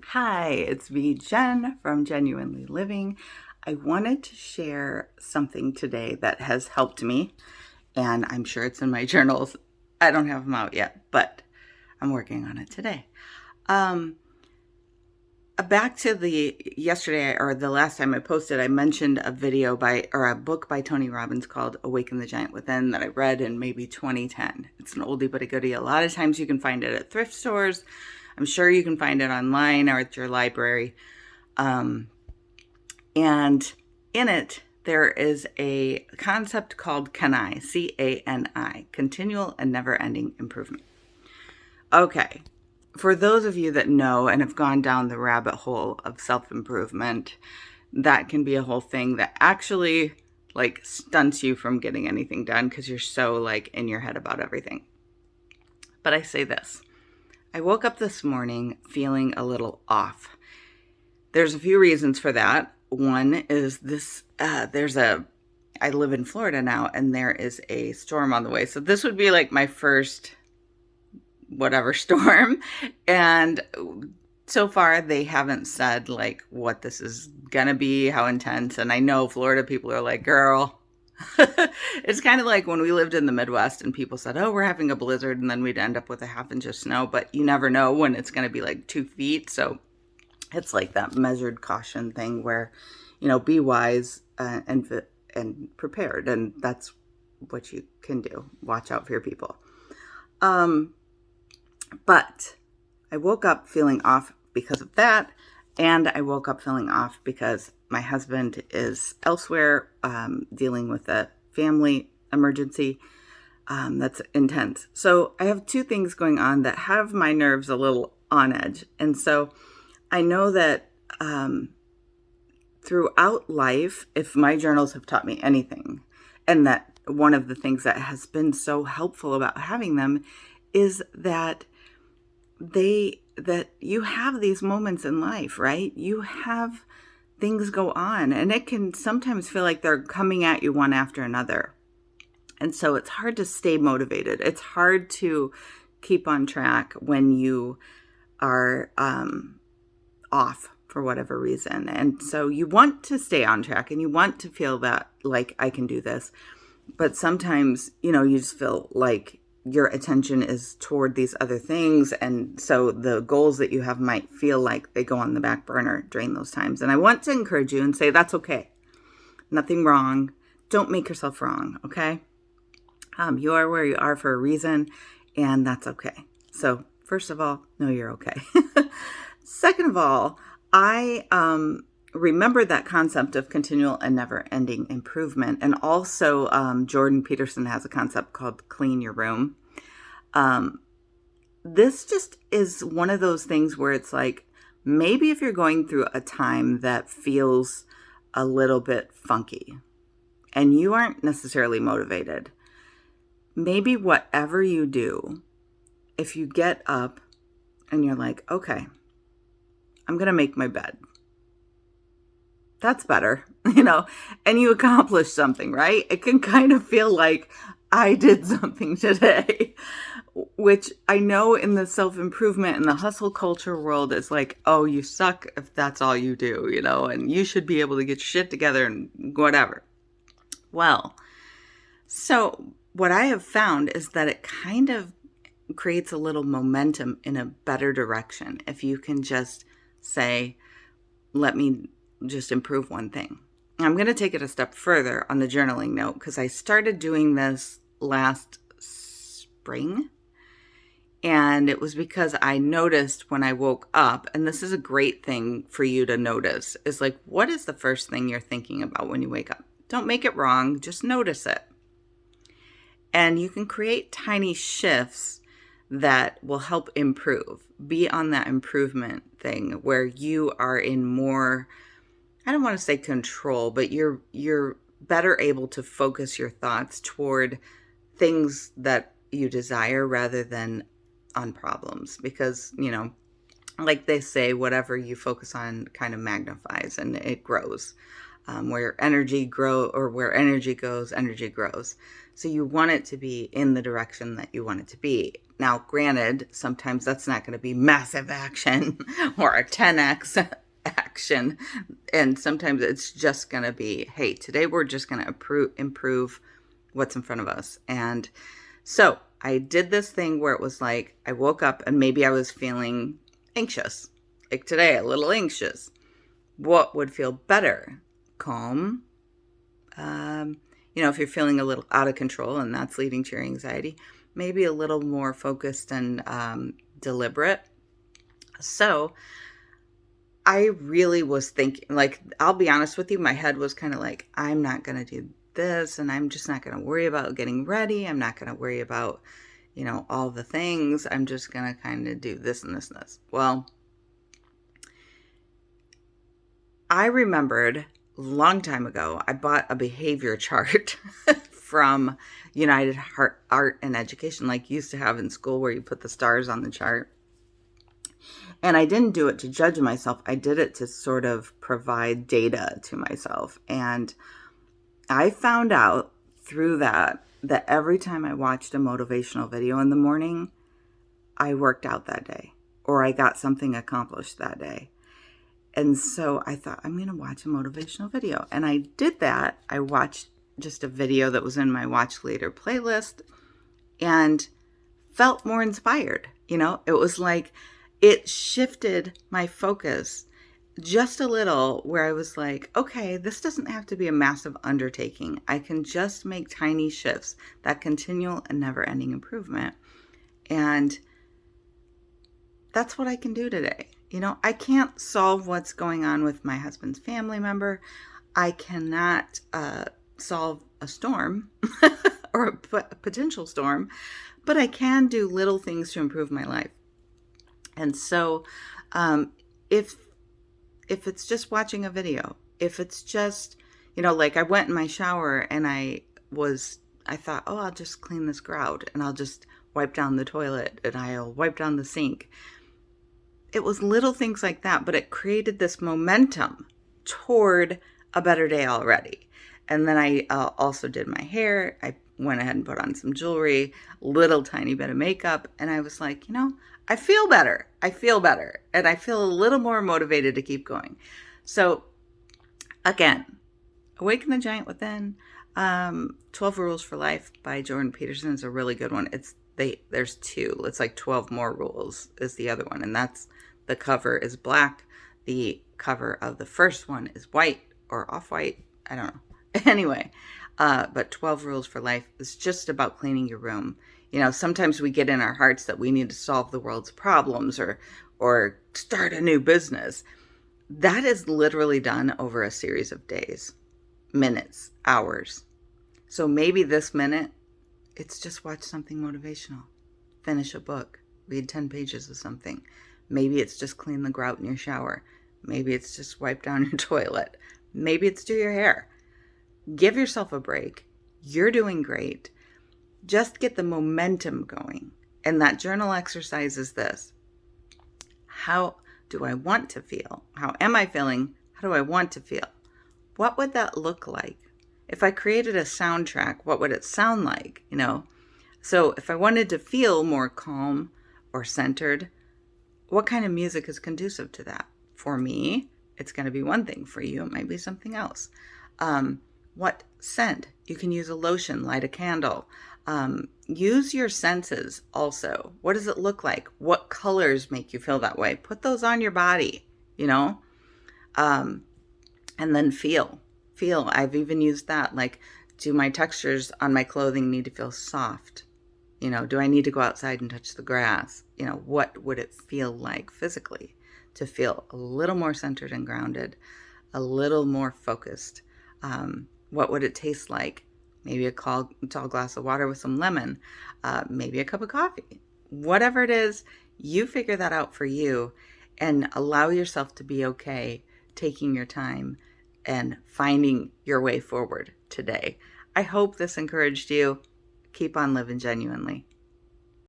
Hi, it's me, Jen from Genuinely Living. I wanted to share something today that has helped me, and I'm sure it's in my journals. I don't have them out yet, but I'm working on it today. Um, Back to the yesterday or the last time I posted, I mentioned a video by or a book by Tony Robbins called Awaken the Giant Within that I read in maybe 2010. It's an oldie but a goodie. A lot of times you can find it at thrift stores. I'm sure you can find it online or at your library. Um, and in it, there is a concept called CANI, CANI, continual and never ending improvement. Okay, for those of you that know and have gone down the rabbit hole of self improvement, that can be a whole thing that actually like stunts you from getting anything done because you're so like in your head about everything. But I say this, I woke up this morning feeling a little off. There's a few reasons for that. One is I live in Florida now, and there is a storm on the way. So this would be like my first whatever storm. And so far, they haven't said like what this is going to be, how intense. And I know Florida people are like, girl, it's kind of like when we lived in the Midwest and people said, oh, we're having a blizzard. And then we'd end up with a half inch of snow. But you never know when it's going to be like 2 feet. So it's like that measured caution thing where, be wise and prepared, and that's what you can do. Watch out for your people. But I woke up feeling off because of that, and I woke up feeling off because my husband is elsewhere dealing with a family emergency that's intense. So I have two things going on that have my nerves a little on edge, and so I know that throughout life, if my journals have taught me anything, and that one of the things that has been so helpful about having them is that that you have these moments in life, right? You have things go on, and it can sometimes feel like they're coming at you one after another. And so it's hard to stay motivated. It's hard to keep on track when you are off for whatever reason. And so you want to stay on track and you want to feel that like I can do this. But sometimes, you just feel like your attention is toward these other things. And so the goals that you have might feel like they go on the back burner during those times. And I want to encourage you and say, that's okay. Nothing wrong. Don't make yourself wrong. Okay. You are where you are for a reason, and that's okay. So first of all, know you're okay. Second of all, I remember that concept of continual and never-ending improvement. And also, Jordan Peterson has a concept called clean your room. This just is one of those things where it's like, maybe if you're going through a time that feels a little bit funky and you aren't necessarily motivated, maybe whatever you do, if you get up and you're like, okay, I'm going to make my bed. That's better, and you accomplish something, right? It can kind of feel like I did something today, which I know in the self-improvement and the hustle culture world is like, oh, you suck if that's all you do, and you should be able to get your shit together and whatever. Well, so what I have found is that it kind of creates a little momentum in a better direction if you can just say, let me just improve one thing. I'm going to take it a step further on the journaling note because I started doing this last spring. And it was because I noticed when I woke up, and this is a great thing for you to notice, is like, what is the first thing you're thinking about when you wake up? Don't make it wrong, just notice it. And you can create tiny shifts that will help improve. Be on that improvement thing where you are in more, I don't want to say control, but you're better able to focus your thoughts toward things that you desire rather than on problems. Because, like they say, whatever you focus on kind of magnifies and it grows. Where energy goes, energy grows. So you want it to be in the direction that you want it to be. Now, granted, sometimes that's not going to be massive action or a 10x action. And sometimes it's just going to be, hey, today we're just going to improve what's in front of us. And so I did this thing where it was like, I woke up and maybe I was feeling anxious. Like today, a little anxious. What would feel better? Calm. If you're feeling a little out of control and that's leading to your anxiety, maybe a little more focused and deliberate. So I really was thinking, like, I'll be honest with you, my head was kind of like, I'm not going to do this, and I'm just not going to worry about getting ready. I'm not going to worry about, all the things. I'm just going to kind of do this and this and this. Well, I remembered a long time ago, I bought a behavior chart from United Art and Education, like you used to have in school where you put the stars on the chart. And I didn't do it to judge myself. I did it to sort of provide data to myself. And I found out through that every time I watched a motivational video in the morning, I worked out that day or I got something accomplished that day. And so I thought, I'm going to watch a motivational video. And I did that. I watched just a video that was in my Watch Later playlist and felt more inspired. It was like it shifted my focus just a little where I was like, okay, this doesn't have to be a massive undertaking. I can just make tiny shifts, that continual and never-ending improvement. And that's what I can do today. I can't solve what's going on with my husband's family member. I cannot solve a storm or a potential storm, but I can do little things to improve my life. And so if it's just watching a video, if it's just, like I went in my shower and I thought, oh, I'll just clean this grout and I'll just wipe down the toilet and I'll wipe down the sink. It was little things like that, but it created this momentum toward a better day already. And then I also did my hair. I went ahead and put on some jewelry, little tiny bit of makeup. And I was like, I feel better. And I feel a little more motivated to keep going. So again, Awaken the Giant Within, 12 Rules for Life by Jordan Peterson is a really good one. There's two. It's like 12 More Rules is the other one. And the cover is black. The cover of the first one is white or off-white. I don't know. Anyway, but 12 Rules for Life is just about cleaning your room. Sometimes we get in our hearts that we need to solve the world's problems or start a new business. That is literally done over a series of days, minutes, hours. So maybe this minute, it's just watch something motivational, finish a book, read 10 pages of something. Maybe it's just clean the grout in your shower. Maybe it's just wipe down your toilet. Maybe it's do your hair. Give yourself a break. You're doing great. Just get the momentum going. And that journal exercise is this. How do I want to feel? How am I feeling? How do I want to feel? What would that look like? If I created a soundtrack, what would it sound like? So if I wanted to feel more calm or centered, what kind of music is conducive to that? For me, it's going to be one thing. For you, it might be something else. What scent? You can use a lotion, light a candle. Use your senses also. What does it look like? What colors make you feel that way? Put those on your body, and then feel. I've even used that. Like, do my textures on my clothing need to feel soft? Do I need to go outside and touch the grass? What would it feel like physically to feel a little more centered and grounded, a little more focused? What would it taste like? Maybe a tall glass of water with some lemon, maybe a cup of coffee. Whatever it is, you figure that out for you and allow yourself to be okay taking your time and finding your way forward today. I hope this encouraged you. Keep on living genuinely.